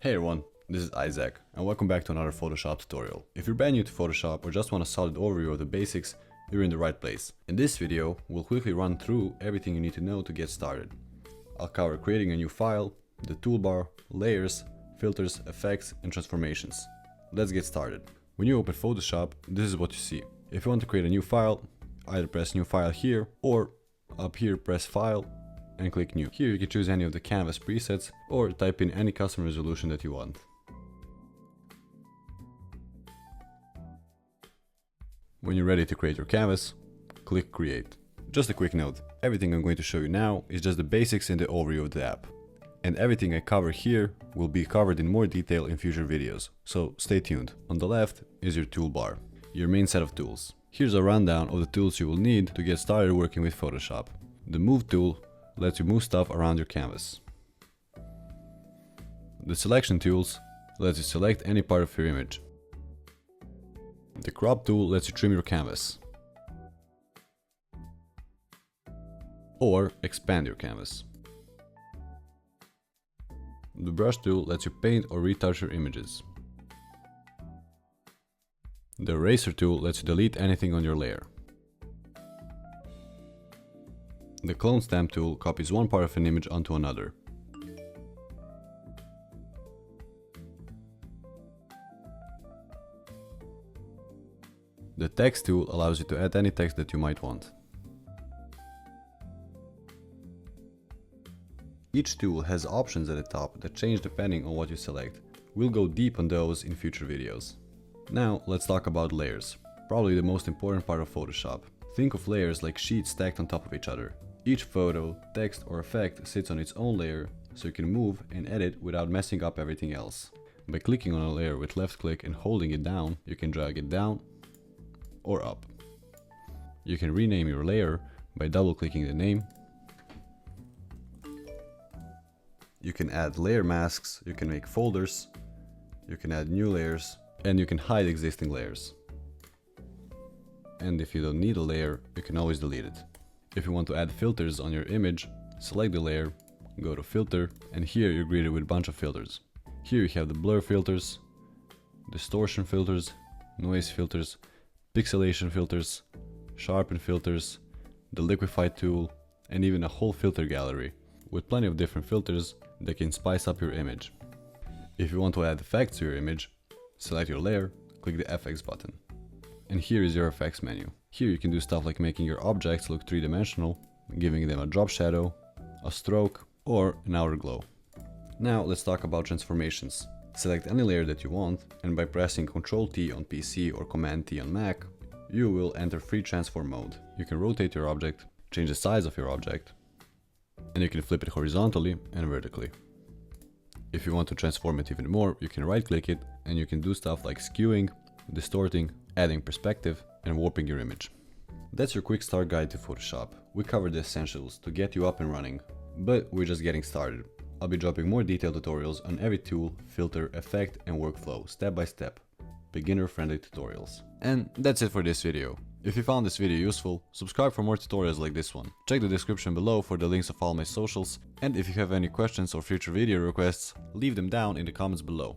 Hey everyone, this is Isaac, and welcome back to another Photoshop tutorial. If you're brand new to Photoshop or just want a solid overview of the basics, you're in the right place. In this video, we'll quickly run through everything you need to know to get started. I'll cover creating a new file, the toolbar, layers, filters, effects, and transformations. Let's get started. When you open Photoshop, this is what you see. If you want to create a new file, either press New File here, or up here press File, and click New. Here you can choose any of the canvas presets or type in any custom resolution that you want. When you're ready to create your canvas, click Create. Just a quick note, everything I'm going to show you now is just the basics and the overview of the app. And everything I cover here will be covered in more detail in future videos, so stay tuned. On the left is your toolbar, your main set of tools. Here's a rundown of the tools you will need to get started working with Photoshop. The Move tool lets you move stuff around your canvas. The Selection tools lets you select any part of your image. The Crop tool lets you trim your canvas or expand your canvas. The Brush tool lets you paint or retouch your images. The Eraser tool lets you delete anything on your layer. The Clone Stamp tool copies one part of an image onto another. The Text tool allows you to add any text that you might want. Each tool has options at the top that change depending on what you select. We'll go deep on those in future videos. Now let's talk about layers, probably the most important part of Photoshop. Think of layers like sheets stacked on top of each other. Each photo, text or effect sits on its own layer, so you can move and edit without messing up everything else. By clicking on a layer with left click and holding it down, you can drag it down or up. You can rename your layer by double clicking the name. You can add layer masks, you can make folders, you can add new layers, and you can hide existing layers. And if you don't need a layer, you can always delete it. If you want to add filters on your image, select the layer, go to Filter, and here you're greeted with a bunch of filters. Here you have the blur filters, distortion filters, noise filters, pixelation filters, sharpen filters, the liquify tool, and even a whole filter gallery, with plenty of different filters that can spice up your image. If you want to add effects to your image, select your layer, click the FX button. And here is your effects menu. Here you can do stuff like making your objects look three-dimensional, giving them a drop shadow, a stroke, or an outer glow. Now let's talk about transformations. Select any layer that you want, and by pressing Ctrl T on PC or Command T on Mac, you will enter free transform mode. You can rotate your object, change the size of your object, and you can flip it horizontally and vertically. If you want to transform it even more, you can right click it and you can do stuff like skewing, distorting, adding perspective, and warping your image. That's your quick start guide to Photoshop. We covered the essentials to get you up and running, but we're just getting started. I'll be dropping more detailed tutorials on every tool, filter, effect, and workflow, step by step. Beginner-friendly tutorials. And that's it for this video. If you found this video useful, subscribe for more tutorials like this one. Check the description below for the links of all my socials, and if you have any questions or future video requests, leave them down in the comments below.